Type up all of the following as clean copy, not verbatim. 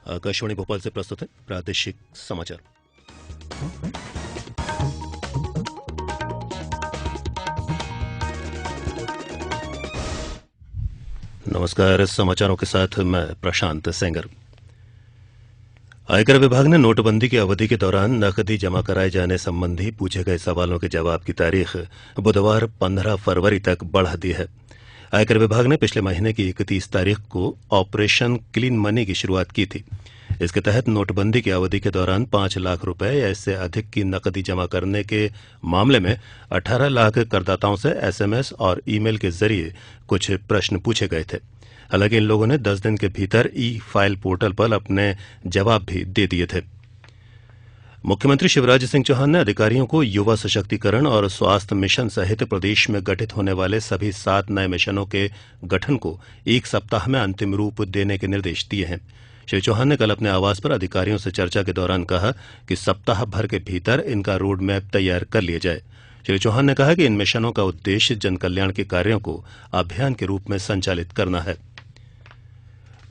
आकाशवाणी भोपाल से प्रस्तुत है प्रादेशिक समाचार। नमस्कार, समाचारों के साथ मैं प्रशांत सेंगर। आयकर विभाग ने नोटबंदी की अवधि के दौरान नकदी जमा कराए जाने संबंधी पूछे गए सवालों के जवाब की तारीख बुधवार 15 फरवरी तक बढ़ा दी है। आयकर विभाग ने पिछले महीने की 31 तारीख को ऑपरेशन क्लीन मनी की शुरुआत की थी। इसके तहत नोटबंदी की अवधि के दौरान 5 लाख रुपए या इससे अधिक की नकदी जमा करने के मामले में 18 लाख करदाताओं से एसएमएस और ईमेल के जरिए कुछ प्रश्न पूछे गए थे। हालांकि इन लोगों ने 10 दिन के भीतर ई फाइल पोर्टल पर अपने जवाब भी दे दिए थे। मुख्यमंत्री शिवराज सिंह चौहान ने अधिकारियों को युवा सशक्तिकरण और स्वास्थ्य मिशन सहित प्रदेश में गठित होने वाले सभी 7 नए मिशनों के गठन को 1 सप्ताह में अंतिम रूप देने के निर्देश दिए हैं। श्री चौहान ने कल अपने आवास पर अधिकारियों से चर्चा के दौरान कहा कि सप्ताह भर के भीतर इनका रोड मैप तैयार कर लिया जाए। श्री चौहान ने कहा कि इन मिशनों का उद्देश्य जन कल्याण के कार्यों को अभियान के रूप में संचालित करना है।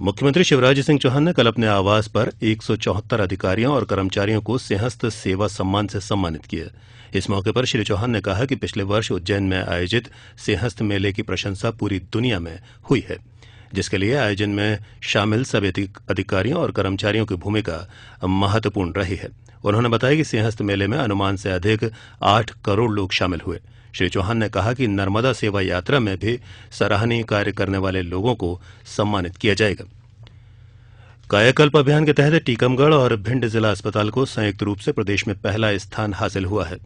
मुख्यमंत्री शिवराज सिंह चौहान ने कल अपने आवास पर 174 अधिकारियों और कर्मचारियों को सिंहस्थ सेवा सम्मान से सम्मानित किया। इस मौके पर श्री चौहान ने कहा कि पिछले वर्ष उज्जैन में आयोजित सिंहस्थ मेले की प्रशंसा पूरी दुनिया में हुई है, जिसके लिए आयोजन में शामिल सभी अधिकारियों और कर्मचारियों की भूमिका महत्वपूर्ण रही है। उन्होंने बताया कि सिंहस्थ मेले में अनुमान से अधिक 8 करोड़ लोग शामिल हुए। श्री चौहान ने कहा कि नर्मदा सेवा यात्रा में भी सराहनीय कार्य करने वाले लोगों को सम्मानित किया जाएगा। कायाकल्प अभियान के तहत टीकमगढ़ और भिंड जिला अस्पताल को संयुक्त रूप से प्रदेश में पहला स्थान हासिल हुआ है।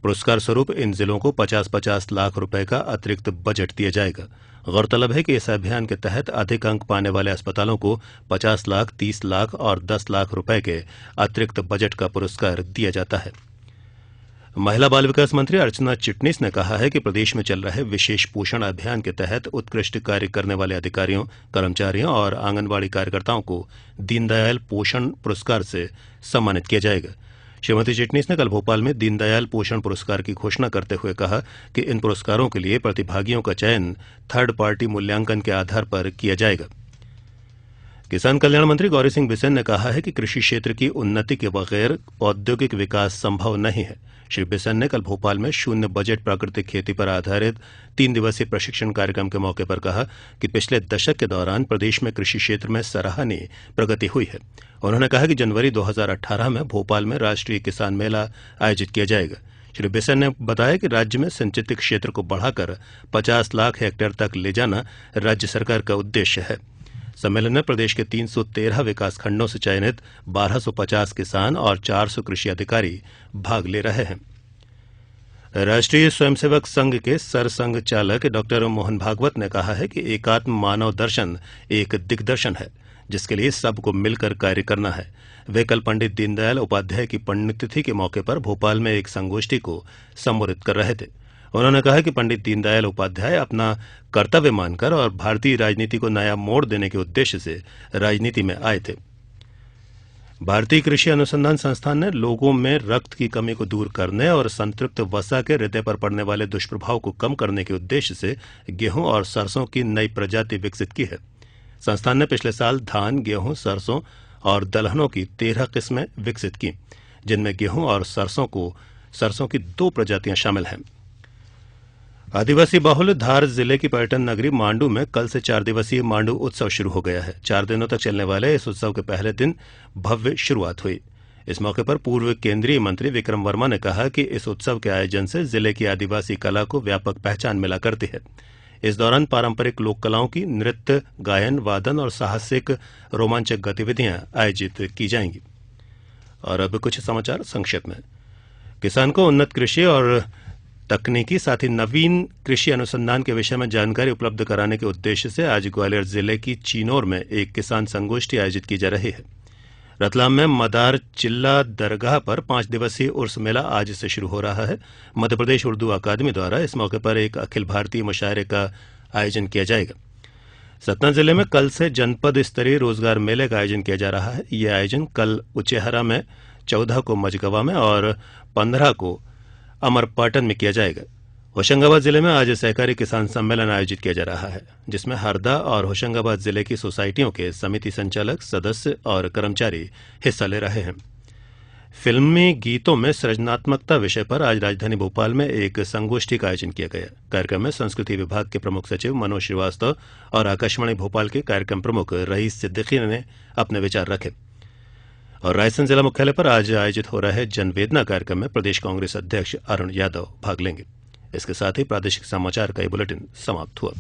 पुरस्कार स्वरूप इन जिलों को 50-50 लाख रुपए का अतिरिक्त बजट दिया जाएगा। गौरतलब है कि इस अभियान के तहत अधिक अंक पाने वाले अस्पतालों को 50 लाख, 30 लाख और 10 लाख रुपए के अतिरिक्त बजट का पुरस्कार दिया जाता है। महिला बाल विकास मंत्री अर्चना चिटनीस ने कहा है कि प्रदेश में चल रहे विशेष पोषण अभियान के तहत उत्कृष्ट कार्य करने वाले अधिकारियों, कर्मचारियों और आंगनबाड़ी कार्यकर्ताओं को दीनदयाल पोषण पुरस्कार से सम्मानित किया जाएगा। श्रीमती चिटनीस ने कल भोपाल में दीनदयाल पोषण पुरस्कार की घोषणा करते हुए कहा कि इन पुरस्कारों के लिए प्रतिभागियों का चयन थर्ड पार्टी मूल्यांकन के आधार पर किया जाएगा। किसान कल्याण मंत्री गौरी सिंह बिसेन ने कहा है कि कृषि क्षेत्र की उन्नति के बगैर औद्योगिक विकास संभव नहीं है। श्री बिसेन ने कल भोपाल में शून्य बजट प्राकृतिक खेती पर आधारित 3 दिवसीय प्रशिक्षण कार्यक्रम के मौके पर कहा कि पिछले दशक के दौरान प्रदेश में कृषि क्षेत्र में सराहनीय प्रगति हुई है। उन्होंने कहा कि जनवरी 2018 में भोपाल में राष्ट्रीय किसान मेला आयोजित किया जाएगा। श्री बिसेन ने बताया कि राज्य में सिंचित क्षेत्र को बढ़ाकर 50 लाख हेक्टेयर तक ले जाना राज्य सरकार का उद्देश्य है। सम्मेलन में प्रदेश के 313 विकास खंडों से चयनित 1250 किसान और 400 कृषि अधिकारी भाग ले रहे हैं। राष्ट्रीय स्वयंसेवक संघ के सरसंघ चालक डॉक्टर मोहन भागवत ने कहा है कि एकात्म मानव दर्शन एक दिग्दर्शन है, जिसके लिए सबको मिलकर कार्य करना है। वे कल पंडित दीनदयाल उपाध्याय की पुण्यतिथि के मौके पर भोपाल में एक संगोष्ठी को संबोधित कर रहे थे। उन्होंने कहा कि पंडित दीनदयाल उपाध्याय अपना कर्तव्य मानकर और भारतीय राजनीति को नया मोड़ देने के उद्देश्य से राजनीति में आए थे। भारतीय कृषि अनुसंधान संस्थान ने लोगों में रक्त की कमी को दूर करने और संतृप्त वसा के हृदय पर पड़ने वाले दुष्प्रभाव को कम करने के उद्देश्य से गेहूं और सरसों की नई प्रजाति विकसित की है। संस्थान ने पिछले साल धान, गेहूं, सरसों और दलहनों की 13 किस्में विकसित की, जिनमें गेहूं और सरसों की 2 प्रजातियां शामिल हैं। आदिवासी बाहुल धार जिले की पर्यटन नगरी मांडू में कल से 4 दिवसीय मांडू उत्सव शुरू हो गया है। 4 दिनों तक चलने वाले इस उत्सव के पहले दिन भव्य शुरुआत हुई। इस मौके पर पूर्व केंद्रीय मंत्री विक्रम वर्मा ने कहा कि इस उत्सव के आयोजन से जिले की आदिवासी कला को व्यापक पहचान मिला करती है। इस दौरान पारंपरिक लोक कलाओं की नृत्य, गायन, वादन और साहसिक रोमांचक गतिविधियां आयोजित की जाएंगी। और अब कुछ समाचार संक्षेप में। किसान को उन्नत कृषि और तकनीकी साथ ही नवीन कृषि अनुसंधान के विषय में जानकारी उपलब्ध कराने के उद्देश्य से आज ग्वालियर जिले की चीनोर में एक किसान संगोष्ठी आयोजित की जा रही है। रतलाम में मदार चिल्ला दरगाह पर 5 दिवसीय उर्स मेला आज से शुरू हो रहा है। मध्य प्रदेश उर्दू अकादमी द्वारा इस मौके पर एक अखिल भारतीय मुशायरे का आयोजन किया जाएगा। सतना जिले में कल से जनपद स्तरीय रोजगार मेले का आयोजन किया जा रहा है। यह आयोजन कल उचेहरा में, 14 को मझगवा में और 15 को अमरपाटन में किया जाएगा। होशंगाबाद जिले में आज सहकारी किसान सम्मेलन आयोजित किया जा रहा है, जिसमें हरदा और होशंगाबाद जिले की सोसाइटियों के समिति संचालक, सदस्य और कर्मचारी हिस्सा ले रहे हैं। फिल्मी गीतों में सृजनात्मकता विषय पर आज राजधानी भोपाल में एक संगोष्ठी का आयोजन किया गया। कार्यक्रम में संस्कृति विभाग के प्रमुख सचिव मनोज श्रीवास्तव और आकाशवाणी भोपाल के कार्यक्रम प्रमुख रईस सिद्दीकी ने अपने विचार रखे। और रायसेन जिला मुख्यालय पर आज आयोजित हो रहे जनवेदना कार्यक्रम में प्रदेश कांग्रेस अध्यक्ष अरुण यादव भाग लेंगे। इसके साथ ही प्रादेशिक समाचार का ये बुलेटिन समाप्त हुआ।